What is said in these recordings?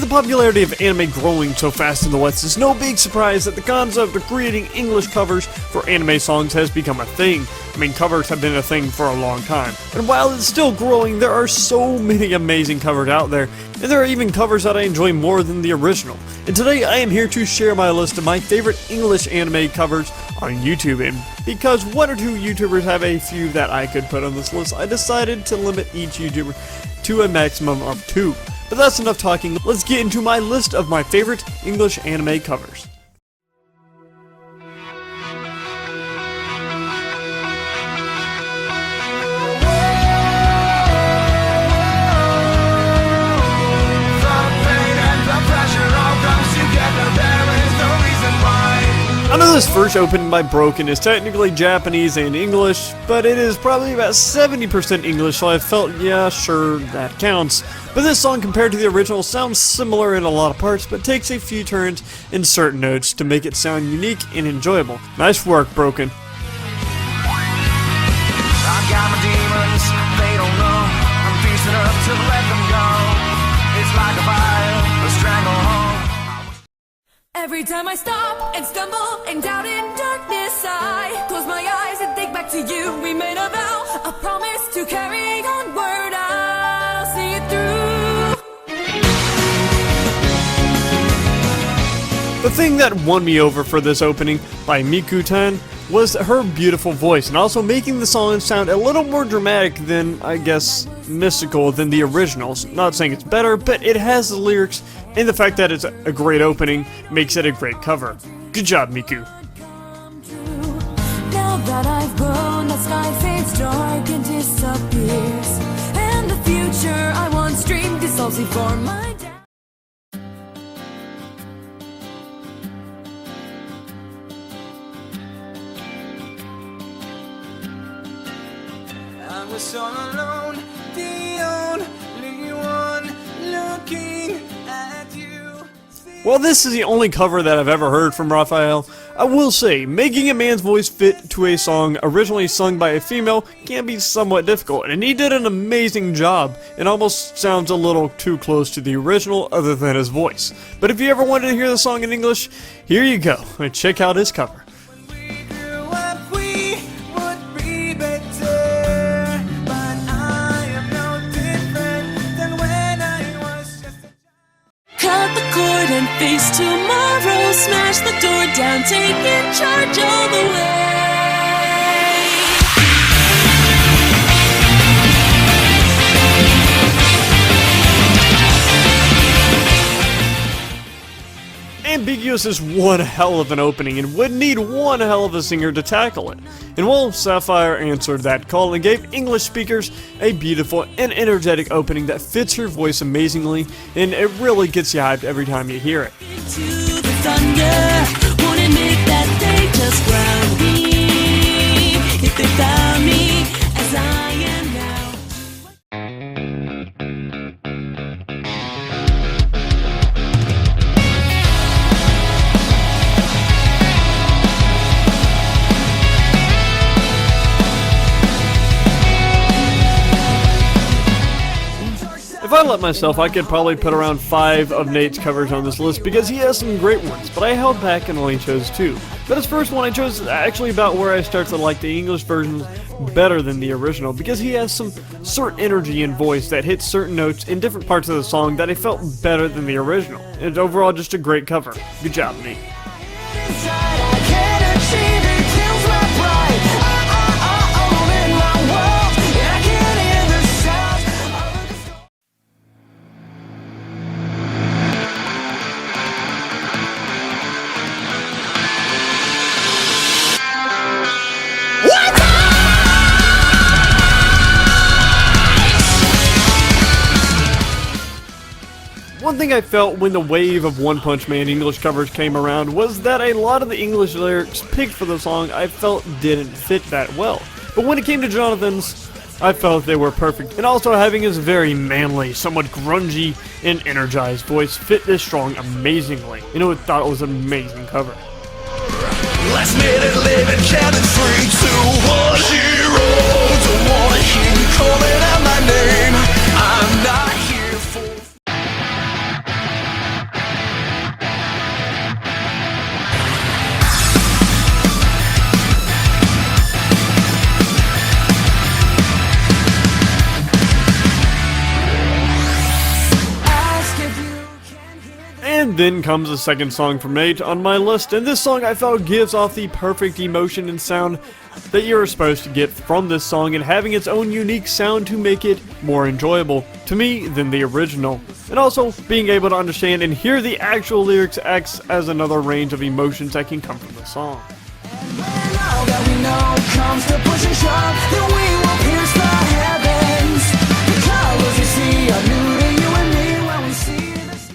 the popularity of anime growing so fast in the West, it's no big surprise that the concept of creating English covers for anime songs has become a thing. I mean, covers have been a thing for a long time. And while it's still growing, there are so many amazing covers out there, and there are even covers that I enjoy more than the original. And today I am here to share my list of my favorite English anime covers on YouTube, and because one or two YouTubers have a few that I could put on this list, I decided to limit each YouTuber to a maximum of 2. But that's enough talking, let's get into my list of my favorite English anime covers. I know this first opening by Broken is technically Japanese and English, but it is probably about 70% English, so I felt, yeah, sure, that counts. But this song, compared to the original, sounds similar in a lot of parts, but takes a few turns in certain notes to make it sound unique and enjoyable. Nice work, Broken. I've got my demons, they don't know. I'm feasting up to let them go. It's like a fire, a stranglehold. Every time I stop and stumble and doubt in darkness, I close my eyes and think back to you. We made a vow, a promise to carry onward. I'll see it through. The thing that won me over for this opening by Miku-tan was her beautiful voice, and also making the song sound a little more dramatic than, I guess, mystical than the originals. Not saying it's better, but it has the lyrics, and the fact that it's a great opening makes it a great cover. Good job, Miku. Now that I've grown, the sky fades dark and disappears, and the future I once dreamed dissolves before my death. I was all alone, the only one looking at you. While this is the only cover that I've ever heard from Raphael, I will say, making a man's voice fit to a song originally sung by a female can be somewhat difficult, and he did an amazing job. It almost sounds a little too close to the original other than his voice. But if you ever wanted to hear the song in English, here you go, and check out his cover. Cut the cord and face tomorrow. Smash the door down, taking charge all the way. Ambiguous is one hell of an opening and would need one hell of a singer to tackle it. And well, Sapphire answered that call and gave English speakers a beautiful and energetic opening that fits her voice amazingly, and it really gets you hyped every time you hear it. Into the thunder, won't admit that they just ground me. If they found me as I am now. If I let myself, I could probably put around 5 of Nate's covers on this list because he has some great ones, but I held back and only chose 2. But his first one I chose is actually about where I start to like the English versions better than the original, because he has some certain energy and voice that hits certain notes in different parts of the song that I felt better than the original. It's overall just a great cover. Good job, Nate. One thing I felt when the wave of One Punch Man English covers came around was that a lot of the English lyrics picked for the song I felt didn't fit that well. But when it came to Jonathan's, I felt they were perfect, and also having his very manly, somewhat grungy, and energized voice fit this song amazingly. You know, I thought it was an amazing cover. Last minute living, counting 3, 2, 1, 0. Don't wanna hear you calling out my name. I'm not here for. And then comes the second song from Nate on my list, and this song I felt gives off the perfect emotion and sound that you're supposed to get from this song, and having its own unique sound to make it more enjoyable to me than the original. And also, being able to understand and hear the actual lyrics acts as another range of emotions that can come from the song. Now that we know comes to push and shove, then we will pierce the heavens. The colors you see are new to you and me when we see the sky.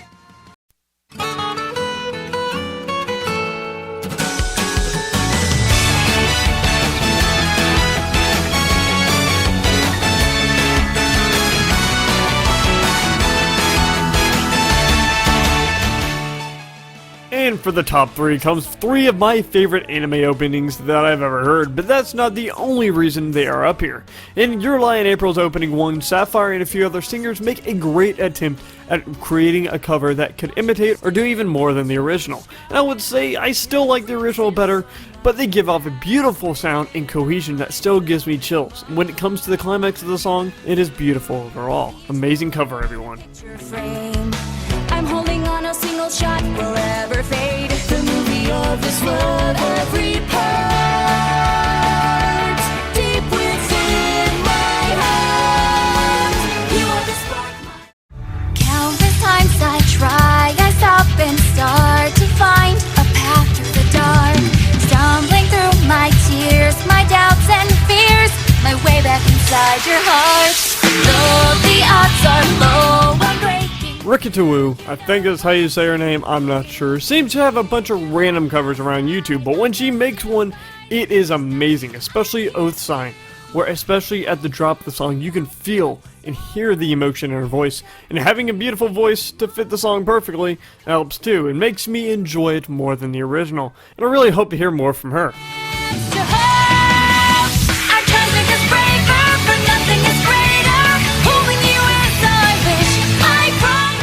And for the top 3 comes 3 of my favorite anime openings that I've ever heard, but that's not the only reason they are up here. In Your Lie in April's opening one, Sapphire and a few other singers make a great attempt at creating a cover that could imitate or do even more than the original. And I would say I still like the original better, but they give off a beautiful sound and cohesion that still gives me chills. When it comes to the climax of the song, it is beautiful overall. Amazing cover, everyone. Frame. I'm holding on, a single shot will ever fade. The movie of this love, every part, deep within my heart. You are the spark. Countless times I try, I stop and start to find a path through the dark. Stumbling through my tears, my doubts and fears, my way back inside your heart. Though the odds are low, I'm breaking. Rikitawu, I think that's how you say her name, I'm not sure, seems to have a bunch of random covers around YouTube, but when she makes one, it is amazing, especially Oath Sign, where especially at the drop of the song, you can feel and hear the emotion in her voice, and having a beautiful voice to fit the song perfectly helps too. It makes me enjoy it more than the original, and I really hope to hear more from her. To have our cosmic is braver, for nothing is greater. Holding you as I wish, I promise.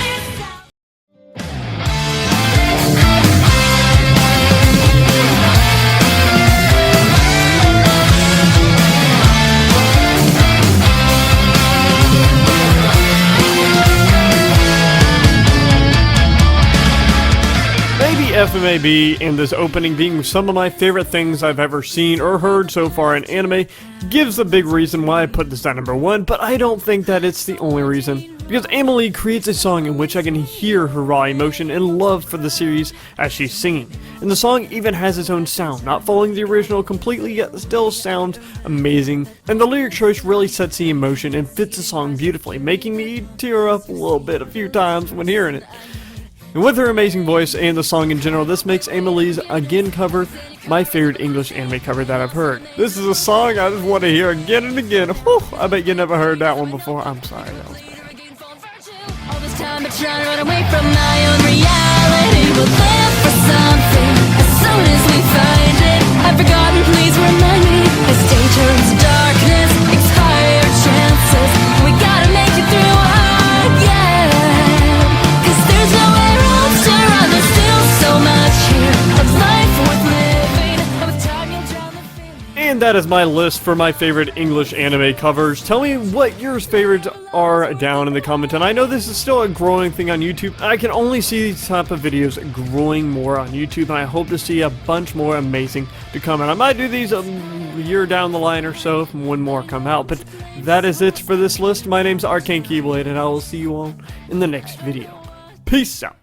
FMAB and this opening being some of my favorite things I've ever seen or heard so far in anime gives a big reason why I put this at number 1, but I don't think that it's the only reason. Because Amelie creates a song in which I can hear her raw emotion and love for the series as she's singing. And the song even has its own sound, not following the original completely, yet still sounds amazing. And the lyric choice really sets the emotion and fits the song beautifully, making me tear up a little bit a few times when hearing it. And with her amazing voice and the song in general, this makes Amelie's Again cover my favorite English anime cover that I've heard. This is a song I just want to hear again and again. Whew, I bet you never heard that one before. I'm sorry, that was bad. All this time I try to run away from my own reality. We'll live for something as soon as we find it. I've forgotten, please remind me. This day turns to darkness, expire chances. We gotta make it through again. 'Cause there's nowhere else to run. There's still so much here of life worth living. And with time you'll drown the feeling. And that is my list for my favorite English anime covers. Tell me what your favorites are down in the comments. And I know this is still a growing thing on YouTube. I can only see these type of videos growing more on YouTube, and I hope to see a bunch more amazing to come. And I might do these a year down the line or so if one more come out. But that is it for this list. My name's Arcane Keyblade, and I will see you all in the next video. Peace out.